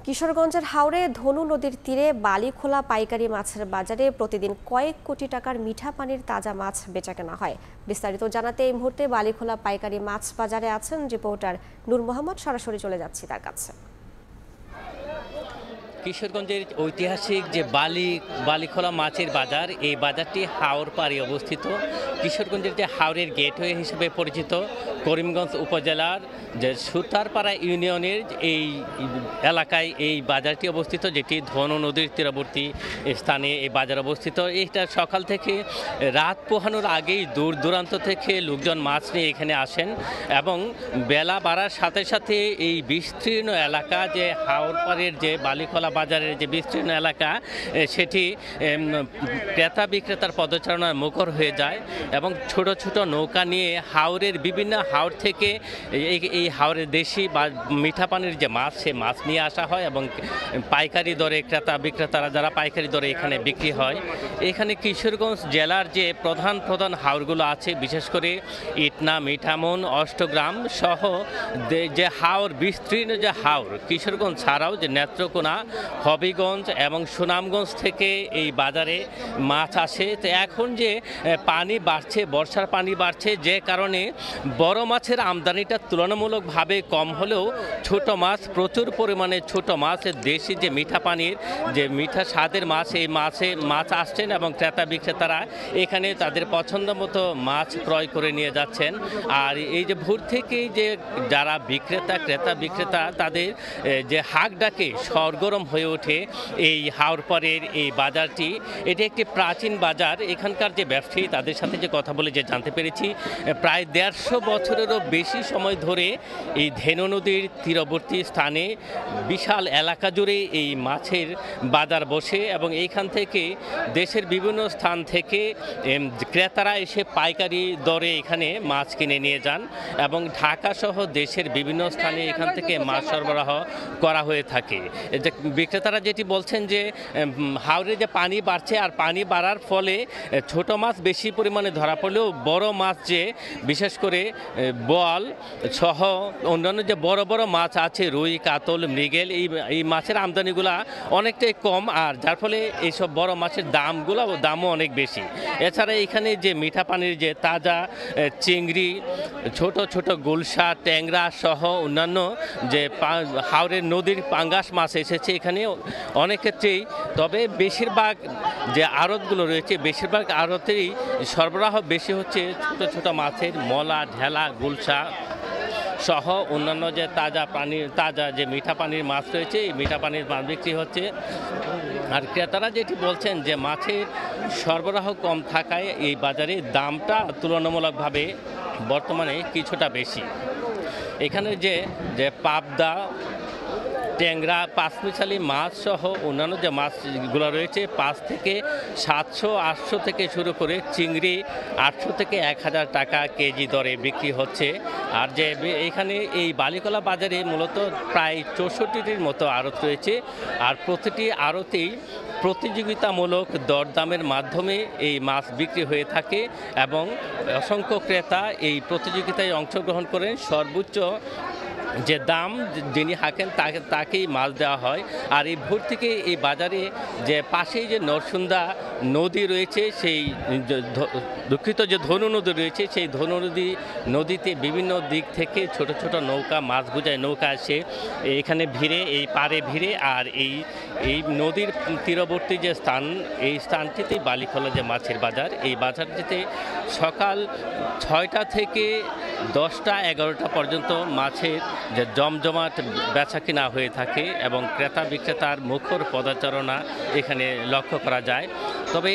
কিশোরগঞ্জের হাওরে ধনু নদীর তীরে বালিখোলা পাইকারি মাছের বাজারে প্রতিদিন কয়েক কোটি টাকার মিঠা পানির তাজা মাছ বেচাকেনা হয়। বিস্তারিত জানাতে এই মুহূর্তে বালিখোলা পাইকারি মাছ বাজারে আছেন রিপোর্টার নূর মোহাম্মদ। সরাসরি চলে যাচ্ছি তার কাছে। কিশোরগঞ্জের ঐতিহাসিক যে বালিখোলা মাছের বাজার, এই বাজারটি হাওর পাড়ে অবস্থিত। কিশোরগঞ্জের যে হাওরের গেটওয়ে হিসেবে পরিচিত করিমগঞ্জ উপজেলার যে সুতারপাড়া ইউনিয়নের এই এলাকায় এই বাজারটি অবস্থিত, যেটি ধনু নদীর তীরবর্তী স্থানে এই বাজার অবস্থিত। এটা সকাল থেকে রাত পোহানোর আগেই দূর দূরান্ত থেকে লোকজন মাছ নিয়ে এখানে আসেন এবং বেলা বাড়ার সাথে সাথে এই বিস্তীর্ণ এলাকা যে হাওর পাড়ের যে বালিখোলা বাজারের যে বিস্তীর্ণ এলাকা, সেটি ক্রেতা বিক্রেতার পদচারণার মুখর হয়ে যায় এবং ছোট ছোট নৌকা নিয়ে হাওরের বিভিন্ন হাওর থেকে এই হাওরের দেশি বা মিঠা পানির যে মাছ, সে মাছ নিয়ে আসা হয় এবং পাইকারি দরে ক্রেতা বিক্রেতারা যারা পাইকারি দরে এখানে বিক্রি হয়। এখানে কিশোরগঞ্জ জেলার যে প্রধান প্রধান হাওরগুলো আছে, বিশেষ করে ইটনা, মিঠামন, অষ্টগ্রাম সহ যে হাওর বিস্তীর্ণ যে হাওর, কিশোরগঞ্জ ছাড়াও যে নেত্রকোনা, হবিগঞ্জ এবং সুনামগঞ্জ থেকে এই বাজারে মাছ আসে। তো এখন যে পানি বাড়ছে, বর্ষার পানি বাড়ছে, যে কারণে বড় মাছের আমদানিটা তুলনামূলকভাবে কম হলেও ছোট মাছ, প্রচুর পরিমাণে ছোট মাছ, দেশি যে মিঠা পানির যে মিঠা স্বাদের মাছ, এই মাছ আসছেন এবং ক্রেতা বিক্রেতারা এখানে তাদের পছন্দ মতো মাছ ক্রয় করে নিয়ে যাচ্ছেন। আর এই যে ভোর থেকেই যে যারা ক্রেতা বিক্রেতা তাদের যে হাঁক ডাকে সরগরম হয়ে ওঠে এই হাওর পাড়ের এই বাজারটি। এটি একটি প্রাচীন বাজার। এখানকার যে ব্যবসায়ী, তাদের সাথে যে কথা বলে যে জানতে পেরেছি, প্রায় 150 বছরেরও বেশি সময় ধরে এই ধনু নদীর তীরবর্তী স্থানে বিশাল এলাকা জুড়ে এই মাছের বাজার বসে এবং এইখান থেকে দেশের বিভিন্ন স্থান থেকে ক্রেতারা এসে পাইকারি দরে এখানে মাছ কিনে নিয়ে যান এবং ঢাকা সহ দেশের বিভিন্ন স্থানে এখান থেকে মাছ সরবরাহ করা হয়ে থাকে। বিক্রেতারা যেটি বলছেন যে হাওরে যে পানি বাড়ছে, আর পানি বাড়ার ফলে ছোট মাছ বেশি পরিমাণে ধরা পড়লেও বড় মাছ, যে বিশেষ করে বোয়াল সহ অন্যান্য যে বড় বড় মাছ আছে, রুই, কাতল, মৃগেল, এই মাছের আমদানিগুলা অনেকটাই কম, আর যার ফলে এইসব বড় মাছের দামও অনেক বেশি। এছাড়া এখানে যে মিঠা পানির যে তাজা চিংড়ি, ছোট ছোট গুলশা, ট্যাংরা সহ অন্যান্য যে হাওরের নদীর পাঙ্গাস মাছ এসেছে এখানে অনেক ক্ষেত্রেই। তবে বেশিরভাগ যে আড়তগুলো রয়েছে, বেশিরভাগ আড়তেই সরবরাহ বেশি হচ্ছে ছোট ছোট মাছের মলা, ঢেলা, গুলশা সহ অন্যান্য যে তাজা যে মিঠা পানির মাছ রয়েছে, এই মিঠা পানির মাছ বিক্রি হচ্ছে। আর ক্রেতারা যেটি বলছেন যে মাছের সরবরাহ কম থাকায় এই বাজারে দামটা তুলনামূলকভাবে বর্তমানে কিছুটা বেশি। এখানে যে পাবদা, ট্যাংরা, পাঁচমিশালি মাছ সহ অন্যান্য যে মাছগুলো রয়েছে, 5 থেকে 700-800 থেকে শুরু করে চিংড়ি 800 থেকে 1000 টাকা কেজি দরে বিক্রি হচ্ছে। আর যে এখানে এই বালিখোলা বাজারে মূলত প্রায় 64টির মতো আড়ত রয়েছে, আর প্রতিটি আড়তেই প্রতিযোগিতামূলক দরদামের মাধ্যমে এই মাছ বিক্রি হয়ে থাকে এবং অসংখ্য ক্রেতা এই প্রতিযোগিতায় অংশগ্রহণ করেন। সর্বোচ্চ যে দাম যিনি হাঁকেন তাকেই মাছ দেওয়া হয়। আর এই ভোর থেকে এই বাজারে যে পাশেই যে নরসুন্দা নদী রয়েছে, সেই দুঃখিত যে ধনু নদী রয়েছে, সেই ধনু নদীতে বিভিন্ন দিক থেকে ছোট ছোট নৌকা, মাছ বোঝায় নৌকা আসে এখানে ভিড়ে, এই পাড়ে ভিড়ে। আর এই নদীর তীরবর্তী যে স্থান, এই স্থানটিতেই বালিখোলা যে মাছের বাজার, এই বাজারটিতে সকাল 6টা থেকে 10টা-11টা পর্যন্ত মাছের যে জমজমাট বেচা কিনা হয়ে থাকে এবং ক্রেতা বিক্রেতার মুখর পদচারণা এখানে লক্ষ্য করা যায়। তবে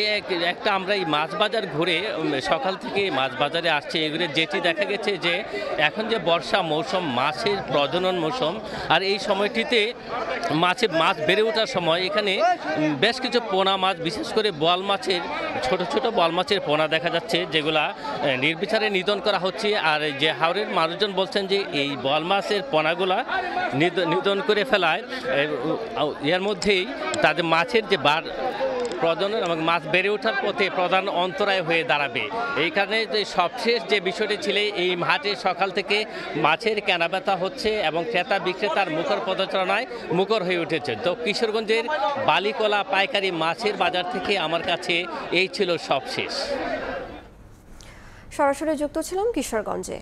একটা আমরা এই মাছ বাজার ঘুরে সকাল থেকে মাছ বাজারে আসছে, এগুলো যেটি দেখা গেছে যে এখন যে বর্ষা মৌসুম, মাছের প্রজনন মৌসুম, আর এই সময়টিতে মাছ বেড়ে ওঠার সময় এখানে বেশ কিছু পোনা মাছ, বিশেষ করে বোয়াল মাছের ছোট ছোট বোয়াল মাছের পোনা দেখা যাচ্ছে, যেগুলা নির্বিচারে নিধন করা হচ্ছে। আর যে হাওরের মানুষজন বলছেন যে এই বোয়াল মাছের পোনাগুলা নিধন করে ফেলায় এর মধ্যেই তাদের মাছের যে প্রজনন এবং মাছ বেড়ে ওঠার পথে প্রধান অন্তরায় হয়ে দাঁড়াবে। এই কারণে যে সবশেষ যে বিষয়টি ছিল, এই হাটে সকাল থেকে মাছের কেনাবেচা হচ্ছে এবং ক্রেতা বিক্রেতার মুখর পদচারণায় মুখর হয়ে উঠেছে। তো কিশোরগঞ্জের বালিকলা পাইকারি মাছের বাজার থেকে আমার কাছে এই ছিল সবশেষ। সরাসরি যুক্ত ছিলাম কিশোরগঞ্জে।